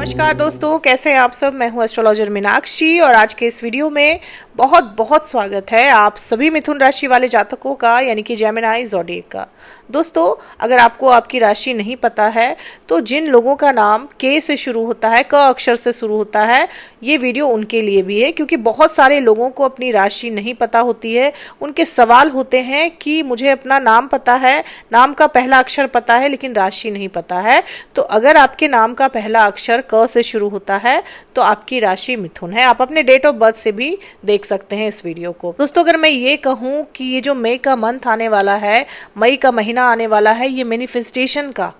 नमस्कार दोस्तों, कैसे हैं आप सब। मैं हूं एस्ट्रोलॉजर मीनाक्षी और आज के इस वीडियो में बहुत बहुत स्वागत है आप सभी मिथुन राशि वाले जातकों का, यानी कि जेमिनी ज़ोडिएक का। दोस्तों, अगर आपको आपकी राशि नहीं पता है तो जिन लोगों का नाम के से शुरू होता है, क अक्षर से शुरू होता है, ये वीडियो उनके लिए भी है, क्योंकि बहुत सारे लोगों को अपनी राशि नहीं पता होती है। उनके सवाल होते हैं कि मुझे अपना नाम पता है, नाम का पहला अक्षर पता है, लेकिन राशि नहीं पता है। तो अगर आपके नाम का पहला अक्षर क से शुरू होता है तो आपकी राशि मिथुन है। आप अपने डेट ऑफ बर्थ से भी देख सकते हैं इस वीडियो को। दोस्तों, अगर मैं ये कहूँ कि ये जो मई का मंथ आने वाला है, मई का महीना आने वाला है, ये मैनिफेस्टेशन का,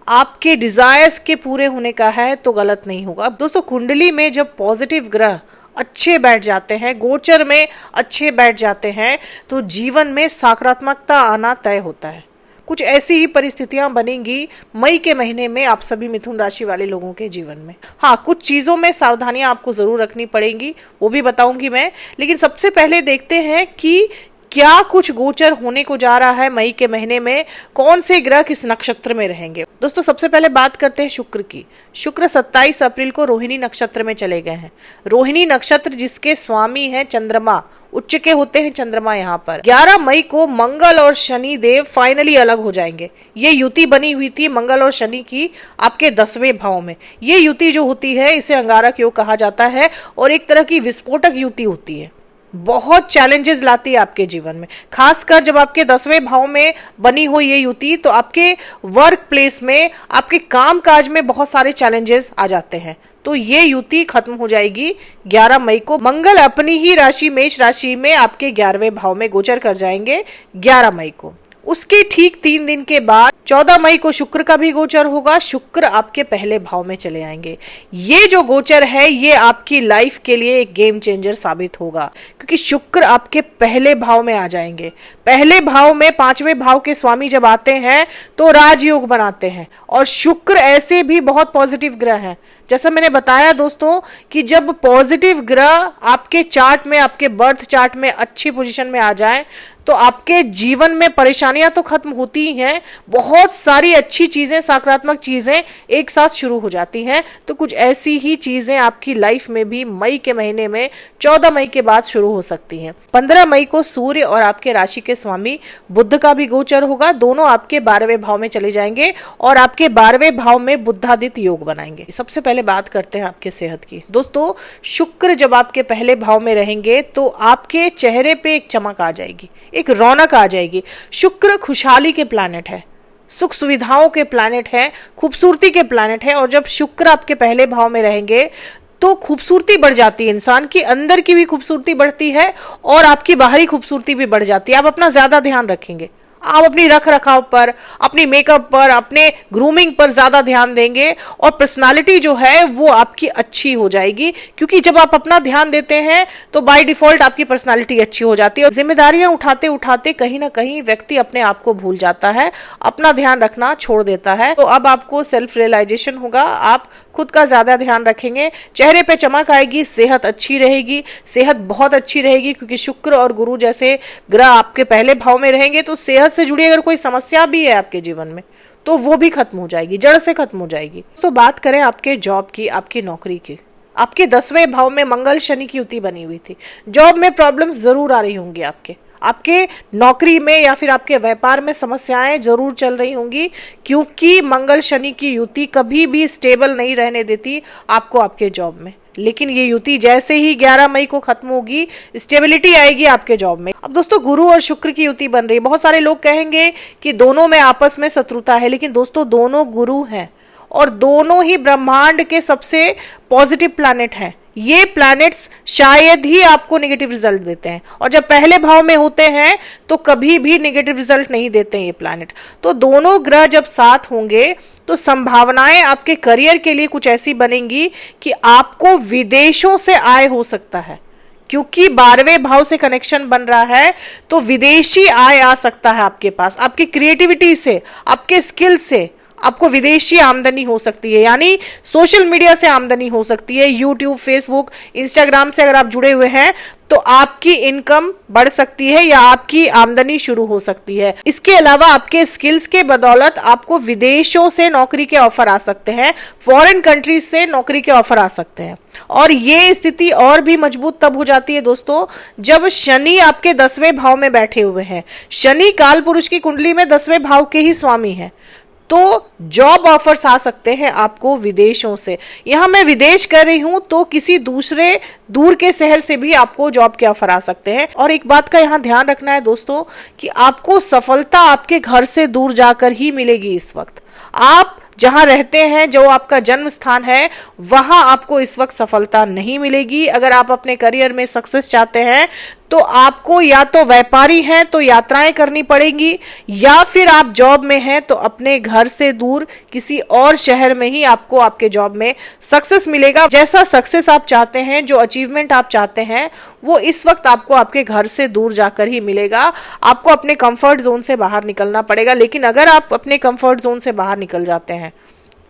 आपके डिजायर्स के पूरे होने का है, तो गलत नहीं होगा। अब दोस्तों, कुंडली में जब पॉजिटिव ग्रह अच्छे बैठ जाते हैं, गोचर में अच्छे बैठ जाते हैं, तो जीवन में सकारात्मकता आना तय होता है। कुछ ऐसी ही परिस्थितियां बनेंगी मई के महीने में आप सभी मिथुन राशि वाले लोगों के जीवन में। हाँ, कुछ चीजों में सावधानियां आपको जरूर रखनी पड़ेंगी, वो भी बताऊंगी मैं। लेकिन सबसे पहले देखते हैं कि क्या कुछ गोचर होने को जा रहा है मई के महीने में, कौन से ग्रह किस नक्षत्र में रहेंगे। दोस्तों, सबसे पहले बात करते हैं शुक्र की। शुक्र 27 अप्रैल को रोहिणी नक्षत्र में चले गए हैं। रोहिणी नक्षत्र जिसके स्वामी है चंद्रमा, उच्च के होते हैं चंद्रमा यहाँ पर। 11 मई को मंगल और शनि देव फाइनली अलग हो जाएंगे। ये युति बनी हुई थी मंगल और शनि की आपके 10वें भाव में। ये युति जो होती है इसे अंगारक योग कहा जाता है और एक तरह की विस्फोटक युति होती है। बहुत चैलेंजेस लाती है आपके जीवन में, खासकर जब आपके 10वें भाव में बनी हो ये युति, तो आपके वर्क प्लेस में, आपके काम काज में बहुत सारे चैलेंजेस आ जाते हैं। तो ये युति खत्म हो जाएगी 11 मई को। मंगल अपनी ही राशि मेष राशि में आपके 11वें भाव में गोचर कर जाएंगे 11 मई को। उसके ठीक 3 दिन के बाद 14 मई को शुक्र का भी गोचर होगा। शुक्र आपके पहले भाव में चले आएंगे। ये जो गोचर है ये आपकी लाइफ के लिए एक गेम चेंजर साबित होगा, क्योंकि शुक्र आपके पहले भाव में आ जाएंगे। पहले भाव में 5वें भाव के स्वामी जब आते हैं तो राजयोग बनाते हैं, और शुक्र ऐसे भी बहुत पॉजिटिव ग्रह हैं। जैसा मैंने बताया दोस्तों कि जब पॉजिटिव ग्रह आपके चार्ट में, आपके बर्थ चार्ट में अच्छी पोजीशन में आ जाए तो आपके जीवन में परेशानियां तो खत्म होती ही हैं, बहुत सारी अच्छी चीजें, सकारात्मक चीजें एक साथ शुरू हो जाती हैं। तो कुछ ऐसी ही चीजें आपकी लाइफ में भी मई के महीने में 14 मई के बाद शुरू हो सकती हैं। 15 मई को सूर्य और आपके राशि के स्वामी बुध का भी गोचर होगा। दोनों आपके 12वें भाव में चले जाएंगे और आपके 12वें भाव में बुधादित्य योग बनाएंगे। सबसे पहले बात करते हैं आपके सेहत की। दोस्तों, शुक्र जब आपके पहले भाव में रहेंगे तो आपके चेहरे पे एक चमक आ जाएगी, एक रौनक आ जाएगी। शुक्र खुशहाली के प्लैनेट है, सुख सुविधाओं के प्लैनेट है, खूबसूरती के प्लैनेट है। और जब शुक्र आपके पहले भाव में रहेंगे तो खूबसूरती बढ़ जाती है, इंसान की अंदर की भी खूबसूरती बढ़ती है और आपकी बाहरी खूबसूरती भी बढ़ जाती है। आप अपना ज्यादा ध्यान रखेंगे, आप अपनी रख रखाव पर, अपनी मेकअप पर, अपने ग्रूमिंग पर ज्यादा ध्यान देंगे और पर्सनालिटी जो है वो आपकी अच्छी हो जाएगी, क्योंकि जब आप अपना ध्यान देते हैं तो बाय डिफॉल्ट आपकी पर्सनालिटी अच्छी हो जाती है। और जिम्मेदारियां उठाते उठाते कहीं ना कहीं व्यक्ति अपने आप को भूल जाता है, अपना ध्यान रखना छोड़ देता है। तो अब आपको सेल्फ रियलाइजेशन होगा, आप खुद का ज्यादा ध्यान रखेंगे, चेहरे पे चमक आएगी, सेहत अच्छी रहेगी, सेहत बहुत अच्छी रहेगी, क्योंकि शुक्र और गुरु जैसे ग्रह आपके पहले भाव में रहेंगे। तो सेहत से जुड़ी अगर कोई समस्या भी है आपके जीवन में तो वो भी खत्म हो जाएगी, जड़ से खत्म हो जाएगी। तो बात करें आपके जॉब की, आपकी नौकरी की। आपके 10वें भाव में मंगल शनि की युति बनी हुई थी। जॉब में प्रॉब्लम्स जरूर आ रही होंगी, आपके नौकरी में या फिर आपके व्यापार में समस्याएं जरूर चल रही होंगी, क्योंकि मंगल शनि की युति कभी भी स्टेबल नहीं रहने देती आपको आपके जॉब में। लेकिन ये युति जैसे ही 11 मई को खत्म होगी, स्टेबिलिटी आएगी आपके जॉब में। अब दोस्तों, गुरु और शुक्र की युति बन रही है। बहुत सारे लोग कहेंगे कि दोनों में आपस में शत्रुता है, लेकिन दोस्तों दोनों गुरु हैं और दोनों ही ब्रह्मांड के सबसे पॉजिटिव प्लैनेट हैं। ये प्लैनेट्स शायद ही आपको नेगेटिव रिजल्ट देते हैं, और जब पहले भाव में होते हैं तो कभी भी नेगेटिव रिजल्ट नहीं देते हैं ये प्लैनेट। तो दोनों ग्रह जब साथ होंगे तो संभावनाएं आपके करियर के लिए कुछ ऐसी बनेंगी कि आपको विदेशों से आय हो सकता है, क्योंकि 12वें भाव से कनेक्शन बन रहा है। तो विदेशी आय आ सकता है आपके पास, आपकी क्रिएटिविटी से, आपके स्किल से, आपको विदेशी आमदनी हो सकती है, यानी सोशल मीडिया से आमदनी हो सकती है। यूट्यूब, फेसबुक, इंस्टाग्राम से अगर आप जुड़े हुए हैं तो आपकी इनकम बढ़ सकती है या आपकी आमदनी शुरू हो सकती है। इसके अलावा आपके स्किल्स के बदौलत आपको विदेशों से नौकरी के ऑफर आ सकते हैं, फॉरेन कंट्रीज से नौकरी के ऑफर आ सकते हैं। और ये स्थिति और भी मजबूत तब हो जाती है दोस्तों जब शनि आपके 10वें भाव में बैठे हुए हैं। शनि काल पुरुष की कुंडली में 10वें भाव के ही स्वामी है, तो जॉब ऑफर्स आ सकते हैं आपको विदेशों से। यहां मैं विदेश कर रही हूं तो किसी दूसरे दूर के शहर से भी आपको जॉब के ऑफर आ सकते हैं। और एक बात का यहां ध्यान रखना है दोस्तों कि आपको सफलता आपके घर से दूर जाकर ही मिलेगी। इस वक्त आप जहां रहते हैं, जो आपका जन्म स्थान है, वहां आपको इस वक्त सफलता नहीं मिलेगी। अगर आप अपने करियर में सक्सेस चाहते हैं तो आपको या तो व्यापारी हैं तो यात्राएं करनी पड़ेंगी, या फिर आप जॉब में हैं तो अपने घर से दूर किसी और शहर में ही आपको आपके जॉब में सक्सेस मिलेगा। जैसा सक्सेस आप चाहते हैं, जो अचीवमेंट आप चाहते हैं, वो इस वक्त आपको आपके घर से दूर जाकर ही मिलेगा। आपको अपने कंफर्ट जोन से बाहर निकलना पड़ेगा। लेकिन अगर आप अपने कंफर्ट जोन से बाहर निकल जाते हैं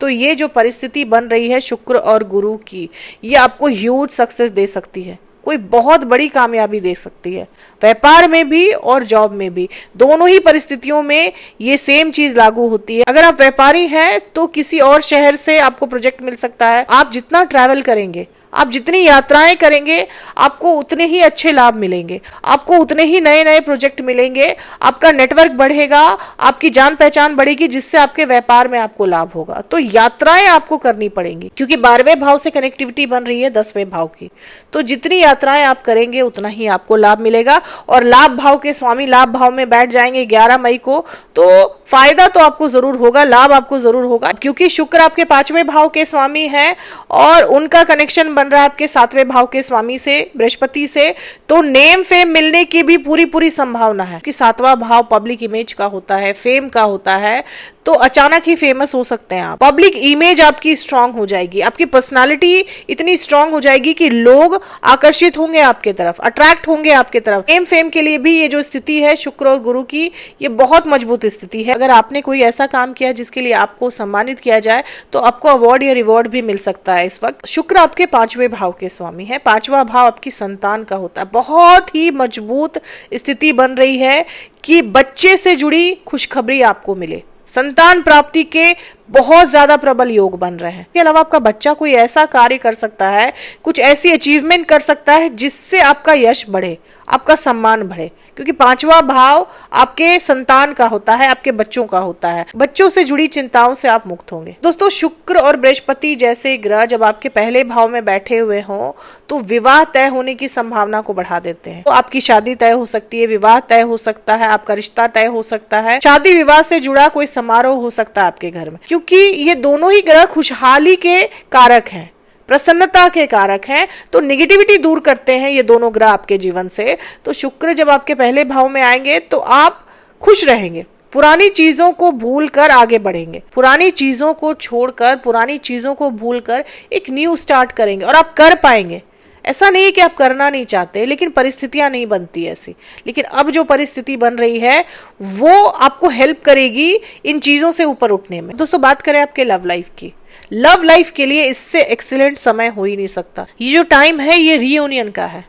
तो ये जो परिस्थिति बन रही है शुक्र और गुरु की, ये आपको ह्यूज सक्सेस दे सकती है, कोई बहुत बड़ी कामयाबी दे सकती है। व्यापार में भी और जॉब में भी, दोनों ही परिस्थितियों में ये सेम चीज लागू होती है। अगर आप व्यापारी हैं तो किसी और शहर से आपको प्रोजेक्ट मिल सकता है। आप जितना ट्रैवल करेंगे, आप जितनी यात्राएं करेंगे, आपको उतने ही अच्छे लाभ मिलेंगे, आपको उतने ही नए नए प्रोजेक्ट मिलेंगे, आपका नेटवर्क बढ़ेगा, आपकी जान पहचान बढ़ेगी, जिससे आपके व्यापार में आपको लाभ होगा। तो यात्राएं आपको करनी पड़ेंगी, क्योंकि 12वें भाव से कनेक्टिविटी बन रही है 10वें भाव की। तो जितनी यात्राएं आप करेंगे उतना ही आपको लाभ मिलेगा। और लाभ भाव के स्वामी लाभ भाव में बैठ जाएंगे 11 मई को, तो फायदा तो आपको जरूर होगा, लाभ आपको जरूर होगा, क्योंकि शुक्र आपके 5वें भाव के स्वामी है और उनका कनेक्शन बन रहा है आपके 7वें भाव के स्वामी से, बृहस्पति से। तो नेम फेम मिलने की भी पूरी संभावना है कि 7वां भाव पब्लिक इमेज का होता है, फेम का होता है। तो अचानक ही फेमस हो सकते हैं आप। पब्लिक इमेज आपकी स्ट्रांग हो जाएगी, आपकी पर्सनालिटी इतनी स्ट्रांग हो जाएगी कि लोग आकर्षित होंगे आपके तरफ, अट्रैक्ट होंगे आपके तरफ। नेम फेम के लिए भी ये जो स्थिति है शुक्र और गुरु की, ये बहुत मजबूत स्थिति है। अगर आपने कोई ऐसा काम किया जिसके लिए आपको सम्मानित किया जाए तो आपको अवार्ड या रिवॉर्ड भी मिल सकता है। इस वक्त शुक्र आपके 5वें भाव के स्वामी है। 5वां भाव आपकी संतान का होता है। बहुत ही मजबूत स्थिति बन रही है कि बच्चे से जुड़ी खुशखबरी आपको मिले, संतान प्राप्ति के बहुत ज्यादा प्रबल योग बन रहे हैं। इसके अलावा आपका बच्चा कोई ऐसा कार्य कर सकता है, कुछ ऐसी अचीवमेंट कर सकता है जिससे आपका यश बढ़े, आपका सम्मान बढ़े, क्योंकि 5वां भाव आपके संतान का होता है, आपके बच्चों का होता है। बच्चों से जुड़ी चिंताओं से आप मुक्त होंगे। दोस्तों, शुक्र और बृहस्पति जैसे ग्रह जब आपके पहले भाव में बैठे हुए हों तो विवाह तय होने की संभावना को बढ़ा देते हैं। तो आपकी शादी तय हो सकती है, विवाह तय हो सकता है, आपका रिश्ता तय हो सकता है, शादी विवाह से जुड़ा कोई समारोह हो सकता है आपके घर में, क्योंकि ये दोनों ही ग्रह खुशहाली के कारक हैं, प्रसन्नता के कारक हैं। तो नेगेटिविटी दूर करते हैं ये दोनों ग्रह आपके जीवन से। तो शुक्र जब आपके पहले भाव में आएंगे तो आप खुश रहेंगे, पुरानी चीजों को भूलकर आगे बढ़ेंगे, पुरानी चीजों को छोड़कर, पुरानी चीजों को भूलकर एक न्यू स्टार्ट करेंगे और आप कर पाएंगे। ऐसा नहीं कि आप करना नहीं चाहते, लेकिन परिस्थितियां नहीं बनती ऐसी। लेकिन अब जो परिस्थिति बन रही है वो आपको हेल्प करेगी इन चीजों से ऊपर उठने में। दोस्तों, बात करें आपके लव लाइफ की, लव लाइफ के लिए इससे एक्सीलेंट समय हो ही नहीं सकता। ये जो टाइम है ये रियूनियन का है।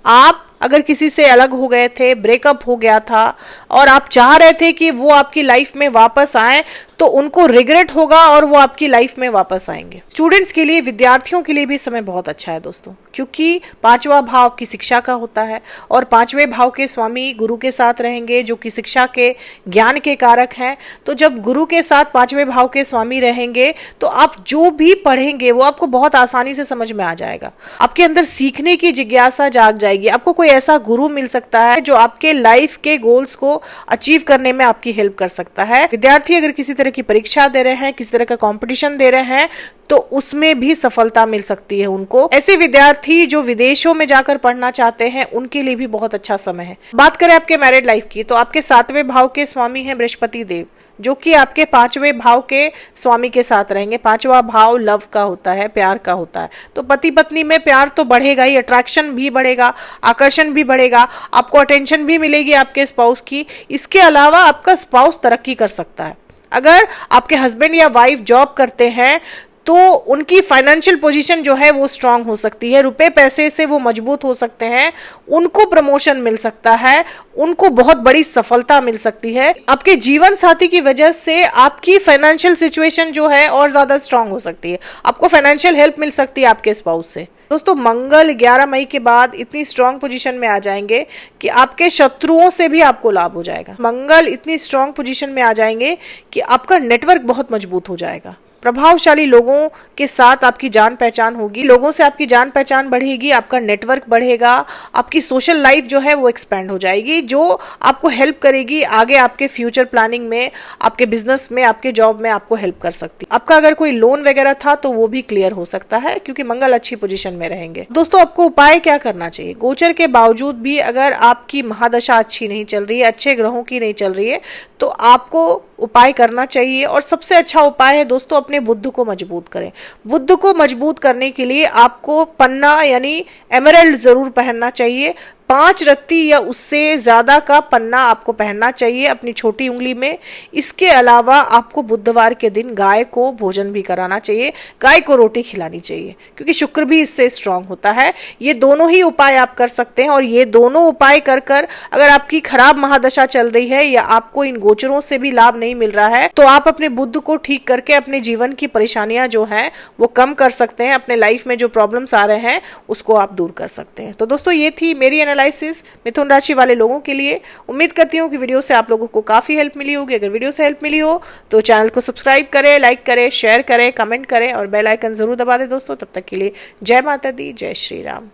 आप अगर किसी से अलग हो गए थे, ब्रेकअप हो गया था और आप चाह रहे थे कि वो आपकी लाइफ में वापस आए, तो उनको रिग्रेट होगा और वो आपकी लाइफ में वापस आएंगे। स्टूडेंट्स के लिए, विद्यार्थियों के लिए भी समय बहुत अच्छा है दोस्तों, क्योंकि 5वां भाव की शिक्षा का होता है और 5वें भाव के स्वामी गुरु के साथ रहेंगे, जो कि शिक्षा के, ज्ञान के कारक हैं। तो जब गुरु के साथ 5वें भाव के स्वामी रहेंगे तो आप जो भी पढ़ेंगे वो आपको बहुत आसानी से समझ में आ जाएगा। आपके अंदर सीखने की जिज्ञासा जाग जाएगी। आपको कोई ऐसा गुरु मिल सकता है जो आपके लाइफ के गोल्स को अचीव करने में आपकी हेल्प कर सकता है। विद्यार्थी अगर किसी तरह की परीक्षा दे रहे हैं, किसी तरह का कंपटीशन दे रहे हैं, तो उसमें भी सफलता मिल सकती है उनको। ऐसे विद्यार्थी जो विदेशों में जाकर पढ़ना चाहते हैं उनके लिए भी बहुत अच्छा समय है। बात करें आपके मैरिड लाइफ की, तो आपके 7वें भाव के स्वामी हैं बृहस्पति देव, जो कि आपके 5वें भाव के स्वामी के साथ रहेंगे। 5वां भाव लव का होता है, प्यार का होता है। तो पति पत्नी में प्यार तो बढ़ेगा ही, अट्रैक्शन भी बढ़ेगा, आकर्षण भी बढ़ेगा, आपको अटेंशन भी मिलेगी आपके स्पाउस की। इसके अलावा आपका स्पाउस तरक्की कर सकता है। अगर आपके हस्बैंड या वाइफ जॉब करते हैं तो उनकी फाइनेंशियल पोजीशन जो है वो स्ट्रांग हो सकती है, रुपए पैसे से वो मजबूत हो सकते हैं, उनको प्रमोशन मिल सकता है, उनको बहुत बड़ी सफलता मिल सकती है। आपके जीवन साथी की वजह से आपकी फाइनेंशियल सिचुएशन जो है और ज्यादा स्ट्रांग हो सकती है, आपको फाइनेंशियल हेल्प मिल सकती है आपके स्पाउस से। दोस्तों, मंगल 11 मई के बाद इतनी स्ट्रांग पोजीशन में आ जाएंगे कि आपके शत्रुओं से भी आपको लाभ हो जाएगा। मंगल इतनी स्ट्रांग पोजीशन में आ जाएंगे कि आपका नेटवर्क बहुत मजबूत हो जाएगा, प्रभावशाली लोगों के साथ आपकी जान पहचान होगी, लोगों से आपकी जान पहचान बढ़ेगी, आपका नेटवर्क बढ़ेगा, आपकी सोशल लाइफ जो है वो एक्सपेंड हो जाएगी, जो आपको हेल्प करेगी आगे आपके फ्यूचर प्लानिंग में, आपके बिजनेस में, आपके जॉब में आपको हेल्प कर सकती है। आपका अगर कोई लोन वगैरह था तो वो भी क्लियर हो सकता है क्योंकि मंगल अच्छी पोजीशन में रहेंगे। दोस्तों, आपको उपाय क्या करना चाहिए? गोचर के बावजूद भी अगर आपकी महादशा अच्छी नहीं चल रही है, अच्छे ग्रहों की नहीं चल रही है, तो आपको उपाय करना चाहिए। और सबसे अच्छा उपाय है दोस्तों, अपने बुद्ध को मजबूत करें। बुद्ध को मजबूत करने के लिए आपको पन्ना यानी एमराल्ड जरूर पहनना चाहिए। 5 रत्ती या उससे ज्यादा का पन्ना आपको पहनना चाहिए अपनी छोटी उंगली में। इसके अलावा आपको बुधवार के दिन गाय को भोजन भी कराना चाहिए, गाय को रोटी खिलानी चाहिए क्योंकि शुक्र भी इससे स्ट्रांग होता है। ये दोनों ही उपाय आप कर सकते हैं और ये दोनों उपाय कर कर अगर आपकी खराब महादशा चल रही है या आपको इन गोचरों से भी लाभ नहीं मिल रहा है तो आप अपने बुद्ध को ठीक करके अपने जीवन की परेशानियां जो हैं वो कम कर सकते हैं। अपने लाइफ में जो प्रॉब्लम्स आ रहे हैं उसको आप दूर कर सकते हैं। तो दोस्तों, ये थी मेरी एनालिसिस मिथुन राशि वाले लोगों के लिए। उम्मीद करती हूँ कि वीडियो से आप लोगों को काफी हेल्प मिली होगी। अगर वीडियो से हेल्प मिली हो तो चैनल को सब्सक्राइब करें, लाइक करें, शेयर करें, कमेंट करें और बेल आइकन जरूर दबा दें दोस्तों। तब तक के लिए जय माता दी, जय श्री राम।